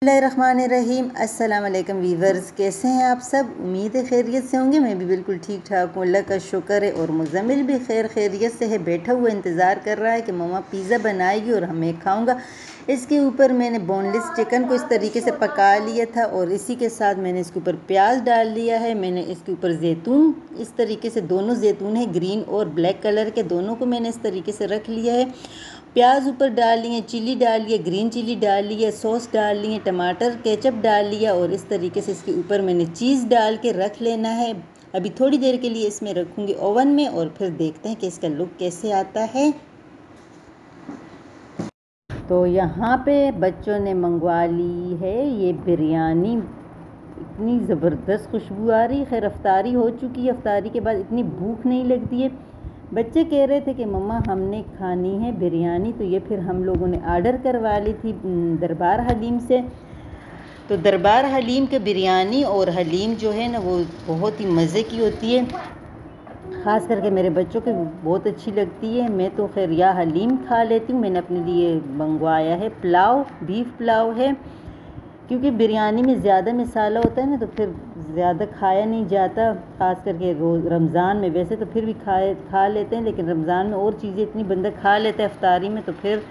बिस्मिल्लाहिर्रहमानिर्रहीम। अस्सलाम वालेकुम वीवर्स, कैसे हैं आप सब? उम्मीद है खैरियत से होंगे। मैं भी बिल्कुल ठीक ठाक हूँ, अल्लाह का शुक्र है। और मुज़म्मिल भी खैरियत से है, बैठा हुआ इंतज़ार कर रहा है कि मम्मा पिज़्ज़ा बनाएगी और मैं खाऊंगा। इसके ऊपर मैंने बोनलेस चिकन को इस तरीके से पका लिया था और इसी के साथ मैंने इसके ऊपर प्याज डाल लिया है। मैंने इसके ऊपर जैतून इस तरीके से, दोनों जैतून है, ग्रीन और ब्लैक कलर के, दोनों को मैंने इस तरीके से रख लिया है। प्याज ऊपर डाल लिए, चिली डाल लिया, ग्रीन चिली डाल लिया, सॉस डाल लिए, टमाटर केचप डाल लिया और इस तरीके से इसके ऊपर मैंने चीज़ डाल के रख लेना है। अभी थोड़ी देर के लिए इसमें रखूँगी ओवन में और फिर देखते हैं कि इसका लुक कैसे आता है। तो यहाँ पे बच्चों ने मंगवा ली है ये बिरयानी। इतनी ज़बरदस्त खुशबू आ रही। खैर अफ्तारी हो चुकी है, अफ्तारी के बाद इतनी भूख नहीं लगती है। बच्चे कह रहे थे कि मम्मा हमने खानी है बिरयानी, तो ये फिर हम लोगों ने आर्डर करवा ली थी दरबार हलीम से। तो दरबार हलीम के बिरयानी और हलीम जो है ना वो बहुत ही मज़े की होती है, ख़ास करके मेरे बच्चों को बहुत अच्छी लगती है। मैं तो खैर या हलीम खा लेती हूँ। मैंने अपने लिए मंगवाया है पुलाव, बीफ पुलाव है, क्योंकि बिरयानी में ज़्यादा मसाला होता है ना, तो फिर ज़्यादा खाया नहीं जाता। ख़ास करके रोज़ रमज़ान में, वैसे तो फिर भी खा लेते हैं, लेकिन रमज़ान में और चीज़ें इतनी बंदा खा लेता है अफ्तारी में, तो फिर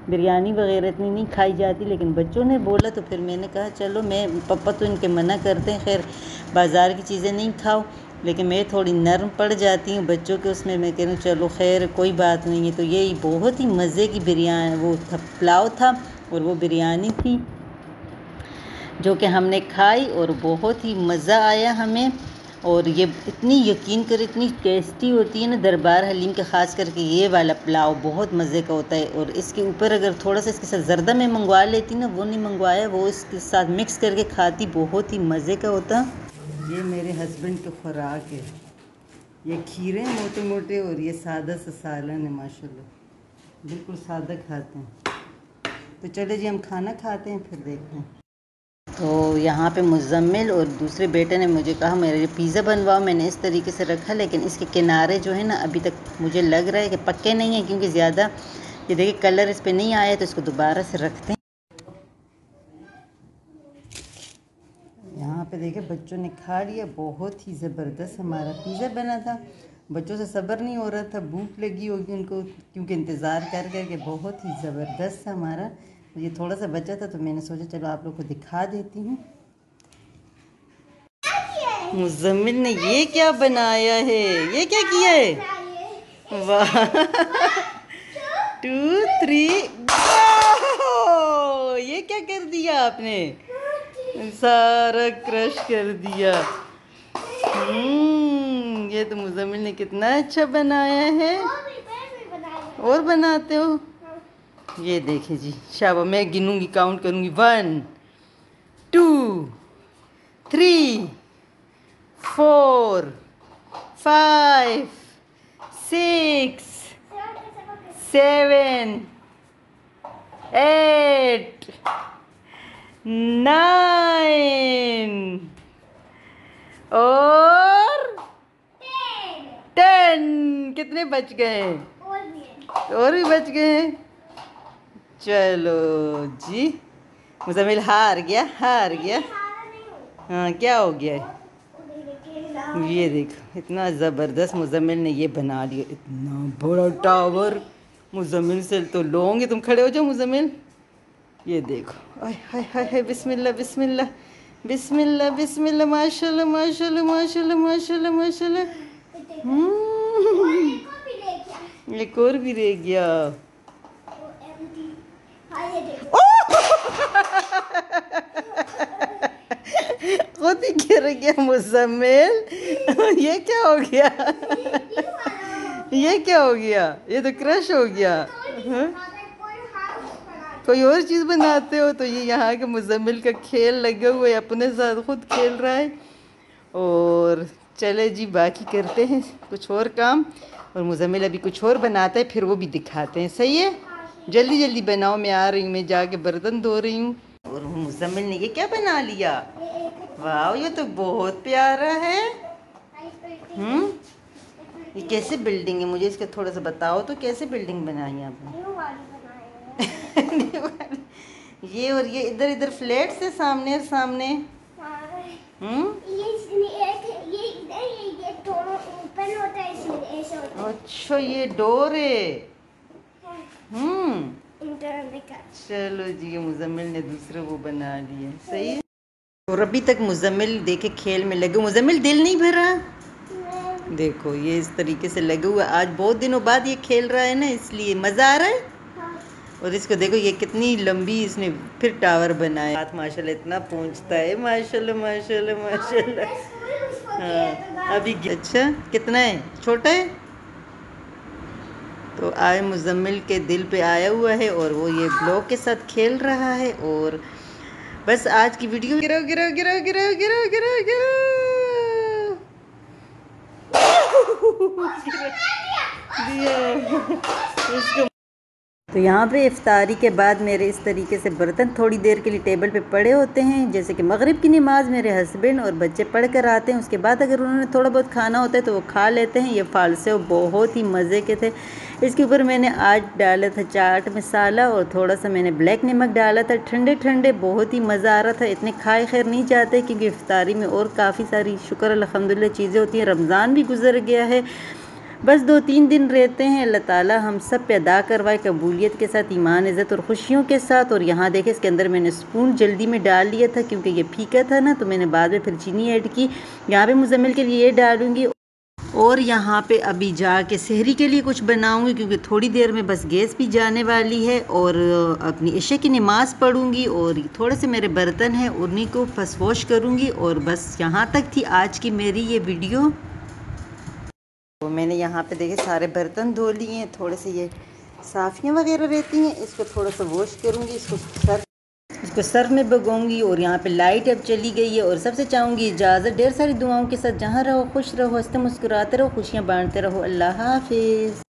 बिरयानी वगैरह इतनी नहीं खाई जाती। लेकिन बच्चों ने बोला तो फिर मैंने कहा चलो, मैं पापा तो इनके मना करते हैं खैर बाज़ार की चीज़ें नहीं खाओ, लेकिन मैं थोड़ी नरम पड़ जाती हूँ बच्चों के उसमें। मैं कह रही हूँ चलो खैर कोई बात नहीं है। तो यही बहुत ही मज़े की बिरयानी वो था, पुलाव था और वो बिरयानी थी जो कि हमने खाई और बहुत ही मज़ा आया हमें। और ये इतनी, यकीन कर, इतनी टेस्टी होती है ना दरबार हलीम के, ख़ास करके ये वाला पुलाव बहुत मज़े का होता है। और इसके ऊपर अगर थोड़ा सा इसके साथ ज़र्दा मैं मंगवा लेती ना, वो नहीं मंगवाया, वो इसके साथ मिक्स करके खाती, बहुत ही मज़े का होता। ये मेरे हस्बैंड की खुराक है, ये खीरे मोटे मोटे और ये सादा सा सालन है, माशाल्लाह बिल्कुल सादा खाते हैं। तो चले जी हम खाना खाते हैं, फिर देखते हैं। तो यहाँ पे मुज़म्मिल और दूसरे बेटे ने मुझे कहा मेरे लिए पिज़्ज़ा बनवाओ। मैंने इस तरीके से रखा, लेकिन इसके किनारे जो है ना अभी तक मुझे लग रहा है कि पक्के नहीं हैं, क्योंकि ज़्यादा ये देखिए कलर इस पे नहीं आया, तो इसको दोबारा से रखते हैं। यहाँ पे देखिए बच्चों ने खा लिया, बहुत ही ज़बरदस्त हमारा पिज़्ज़ा बना था। बच्चों से सब्र नहीं हो रहा था, भूख लगी होगी उनको, क्योंकि इंतज़ार कर कर के बहुत ही ज़बरदस्त था हमारा। ये थोड़ा सा बचा था तो मैंने सोचा चलो आप लोग को दिखा देती हूँ। मुज़म्मिल ने ये क्या बनाया है, ये क्या किया है? वाह 2 3 ये क्या कर दिया आपने? सारा क्रश कर दिया। ये तो मुज़म्मिल ने कितना अच्छा बनाया है। और बनाते हो? ये देखिए जी, शाबाश। मैं गिनूंगी, काउंट करूंगी, 1 2 3 4 5 6 7 8 9 और 10। कितने बच गए? और भी बच गए। चलो जी, मुज़म्मिल हार गया, हार गया। हाँ क्या हो गया? ये देखो इतना ज़बरदस्त मुज़म्मिल ने ये बना लिया, इतना बड़ा टावर। मुज़म्मिल से तो लोगे, तुम खड़े हो जाओ मुज़म्मिल। ये देखो, आय हाय हाय हाय, बिस्मिल्लाह बिस्मिल्लाह बिस्मिल्लाह बिस्मिल्लाह, माशाल्लाह माशाल्लाह माशाल्लाह माशाल्लाह माशाल्लाह। एक और भी रह गया। खुद ही गिर गया मुज़म्मिल। ये क्या हो गया? ये क्या हो गया? ये तो क्रश हो गया। कोई और चीज़ बनाते हो तो ये यहाँ के मुज़म्मिल का खेल लगा हुआ है, अपने साथ खुद खेल रहा है। और चले जी बाकी करते हैं कुछ और काम, और मुज़म्मिल अभी कुछ और बनाता है, फिर वो भी दिखाते हैं। सही है, जल्दी जल्दी बनाओ, मैं आ रही हूँ, मैं जाके बर्तन धो रही हूँ। और मुज़म्मिल ने ये क्या बना लिया? वाह, ये तो बहुत प्यारा है। ये कैसे बिल्डिंग है? मुझे इसका थोड़ा सा बताओ तो, कैसे बिल्डिंग बनाई आपने? ये और ये इधर इधर फ्लैट से सामने और सामने। ये दोनों ओपन होता है, इसलिए ऐसे होता है। अच्छा ये डोर है। चलो जी, ये मुजम्मिल ने दूसरे वो बना लिए, सही है। और अभी तक मुजम्मिल देखे खेल में लगे। मुजम्मिल दिल नहीं भरा, देखो ये इस तरीके से लगे हुआ। आज बहुत दिनों बाद ये खेल रहा है ना, इसलिए मज़ा आ रहा है। और इसको देखो ये कितनी लंबी इसने फिर टावर बनाया। हाथ माशाल्लाह इतना पहुंचता है, माशाल्लाह माशाल्लाह माशाल्लाह। हाँ अभी अच्छा कितना है, छोटा है। तो आए मुजम्मिल के दिल पे आया हुआ है और वो ये ब्लॉक के साथ खेल रहा है। और बस आज की वीडियो गिरो गिरो गिरो गिरो गिरो गिरो गिरो दिया उसको। तो यहाँ पे इफ्तारी के बाद मेरे इस तरीके से बर्तन थोड़ी देर के लिए टेबल पे पड़े होते हैं। जैसे कि मगरिब की नमाज़ मेरे हस्बैंड और बच्चे पढ़ कर आते हैं, उसके बाद अगर उन्होंने थोड़ा बहुत खाना होता है तो वो खा लेते हैं। ये फालसे बहुत ही मज़े के थे। इसके ऊपर मैंने आज डाला था चाट मसाला और थोड़ा सा मैंने ब्लैक नमक डाला था। ठंडे ठंडे बहुत ही मज़ा आ रहा था। इतने खाए खैर नहीं जाते क्योंकि इफ्तारी में और काफ़ी सारी शुक्र अल्हम्दुलिल्लाह चीज़ें होती हैं। रमज़ान भी गुजर गया है, बस 2-3 दिन रहते हैं। अल्लाह ताला हम सब पे अदा करवाए कबूलियत के साथ, ईमान इज़्ज़त और ख़ुशियों के साथ। और यहाँ देखें इसके अंदर मैंने स्पून जल्दी में डाल लिया था क्योंकि ये फीका था ना, तो मैंने बाद में फिर चीनी ऐड की। यहाँ पे मुजम्मिल के लिए ये डालूँगी और यहाँ पे अभी जाके सहरी के लिए कुछ बनाऊँगी क्योंकि थोड़ी देर में बस गैस भी जाने वाली है। और अपनी इशा की नमाज़ पढ़ूँगी और थोड़े से मेरे बर्तन हैं उन्हीं को फर्स्ट वॉश करूँगी। और बस यहाँ तक थी आज की मेरी ये वीडियो। तो मैंने यहाँ पे देखे सारे बर्तन धो लिए हैं। थोड़े से ये साफ़ियाँ वगैरह रहती हैं, इसको थोड़ा सा वॉश करूँगी। इसको सर्फ में भगोंगी। और यहाँ पे लाइट अब चली गई है। और सबसे चाहूँगी इजाज़त, ढेर सारी दुआओं के साथ। जहाँ रहो खुश रहो, हंसते मुस्कुराते रहो, खुशियाँ बांटते रहो। अल्लाह हाफिज़।